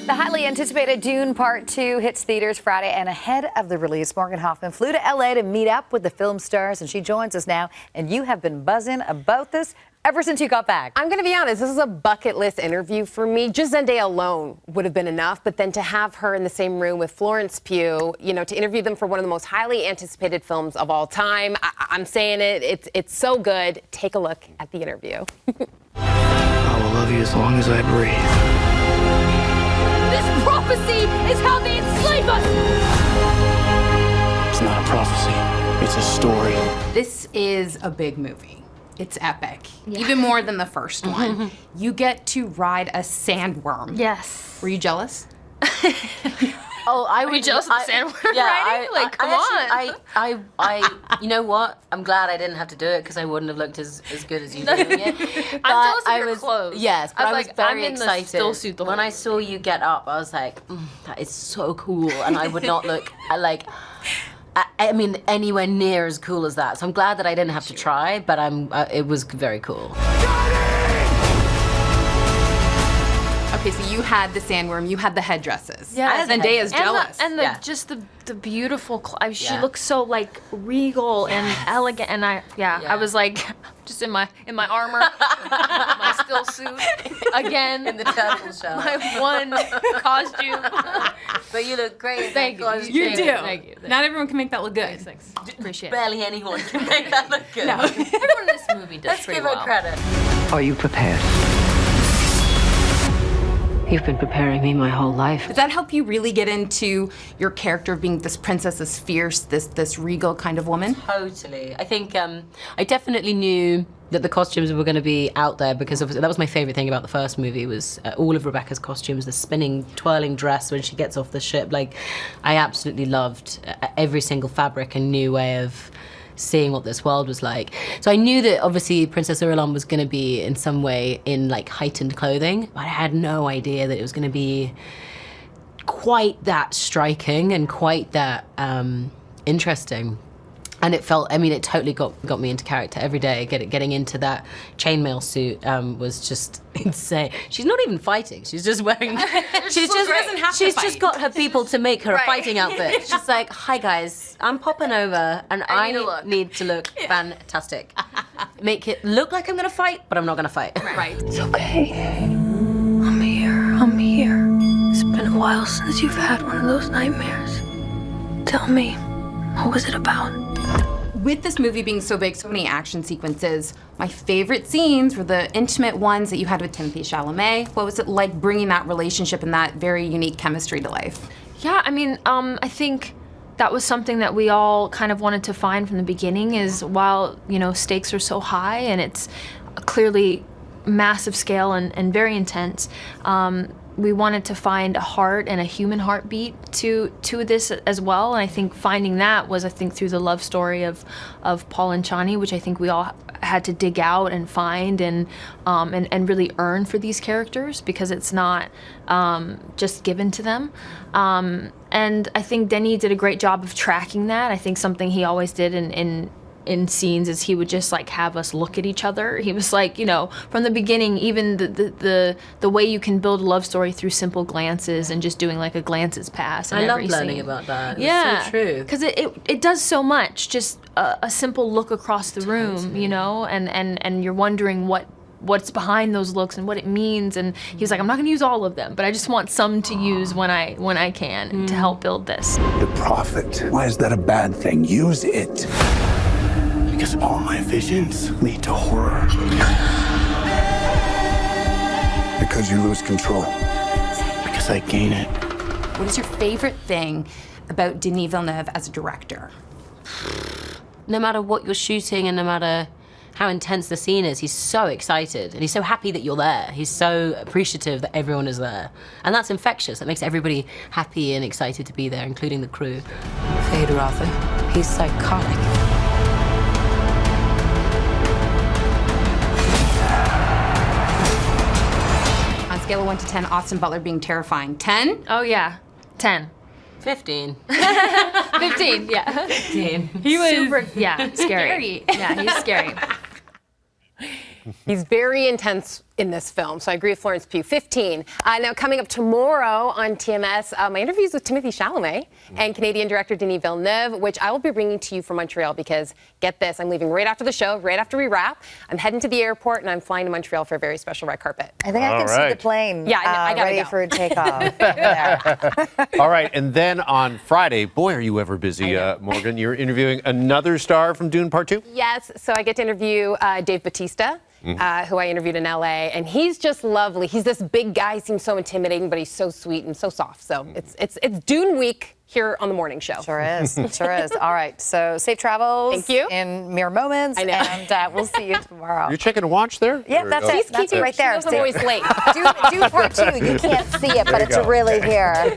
The highly anticipated Dune Part 2 hits theaters Friday, and ahead of the release, Morgan Hoffman flew to LA to meet up with the film stars, and she joins us now. And you have been buzzing about this ever since you got back. I'm going to be honest, this is a bucket list interview for me. Just Zendaya alone would have been enough, but then to have her in the same room with Florence Pugh, you know, to interview them for one of the most highly anticipated films of all time, I'm saying it's so good. Take a look at the interview. I will love you as long as I breathe. This prophecy is how they enslave us! It's not a prophecy, it's a story. This is a big movie. It's epic, even more than the first one. You get to ride a sandworm. Yes. Were you jealous? Oh, I Were you jealous of the sandworm riding? Come on. You know what? I'm glad I didn't have to do it because I wouldn't have looked as good as you doing it. I'm jealous of your clothes. Yes, but I was like, very I'm in excited. the still suit the when whole I saw you get up, I was like, that is so cool, and I would not look like. I mean, anywhere near as cool as that. So I'm glad that I didn't have to try, but it was very cool. Okay, so you had the sandworm, you had the headdresses. Yeah, Zendaya's jealous. And just the beautiful, she looks so like regal and elegant, and I was like, just in my armor, my still suit again. In the turtle shell. My one costume. But you look great. Thank you. You do. Thank you. Not everyone can make that look good. Thanks. Appreciate it. Barely anyone can make that look good. No. Everyone in this movie does Let's pretty give her well. credit. Are you prepared? You've been preparing me my whole life. Does that help you really get into your character of being this princess, this fierce, this regal kind of woman? Totally. I think I definitely knew that the costumes were going to be out there because that was my favorite thing about the first movie was all of Rebecca's costumes, the spinning, twirling dress when she gets off the ship. Like, I absolutely loved every single fabric and new way of seeing what this world was like. So I knew that obviously Princess Irulan was going to be in some way in like heightened clothing, but I had no idea that it was going to be quite that striking and quite that interesting. And it felt, I mean, it totally got me into character every day. Getting into that chainmail suit was just insane. She's not even fighting. She's just wearing. She's just got her people to make her a fighting outfit. She's like, "Hi guys, I'm popping over, and I need to look fantastic. Make it look like I'm gonna fight, but I'm not gonna fight." Right. It's okay. I'm here. It's been a while since you've had one of those nightmares. Tell me, what was it about? With this movie being so big, so many action sequences, my favorite scenes were the intimate ones that you had with Timothée Chalamet. What was it like bringing that relationship and that very unique chemistry to life? Yeah, I mean, I think that was something that we all kind of wanted to find from the beginning is while, you know, stakes are so high and it's clearly massive scale and very intense, we wanted to find a heart and a human heartbeat to this as well, and I think finding that was, I think, through the love story of Paul and Chani, which I think we all had to dig out and find and really earn for these characters because it's not just given to them. And I think Denis did a great job of tracking that. I think something he always did in scenes is he would just like have us look at each other. He was like, you know, from the beginning, even the way you can build a love story through simple glances and just doing like a glances pass. I love learning about that. Yeah, it's so true. Because it does so much. Just a simple look across the room, you know, and you're wondering what's behind those looks and what it means. And he was like, I'm not going to use all of them, but I just want some to use when I can to help build this. The prophet. Why is that a bad thing? Use it. Because all my visions lead to horror. Because you lose control. Because I gain it. What is your favorite thing about Denis Villeneuve as a director? No matter what you're shooting and no matter how intense the scene is, he's so excited and he's so happy that you're there. He's so appreciative that everyone is there. And that's infectious. It makes everybody happy and excited to be there, including the crew. Fade Rother. He's psychotic. On a scale of 1 to 10, Austin Butler being terrifying. 10? Oh yeah, 10. 15. 15, yeah. 15. He was super, yeah, scary. Yeah, he's scary. He's very intense in this film. So I agree with Florence Pugh. 15. Now coming up tomorrow on TMS, my interviews with Timothée Chalamet and Canadian director Denis Villeneuve, which I will be bringing to you from Montreal because, get this, I'm leaving right after the show, right after we wrap. I'm heading to the airport and I'm flying to Montreal for a very special red carpet. I think I can see the plane I gotta ready go. for takeoff. All right, and then on Friday, boy, are you ever busy, Morgan. You're interviewing another star from Dune Part 2? Yes, so I get to interview Dave Bautista, who I interviewed in LA, and he's just lovely. He's this big guy, he seems so intimidating, but he's so sweet and so soft. So it's Dune week here on the morning show. Sure is. Sure is. All right. So safe travels. Thank you. In mere moments. I know. And we'll see you tomorrow. You're checking a watch there? Yeah, Or- that's oh. it. That's it right there. I'm always late. Dune Part 2. You can't see it, but it's really here.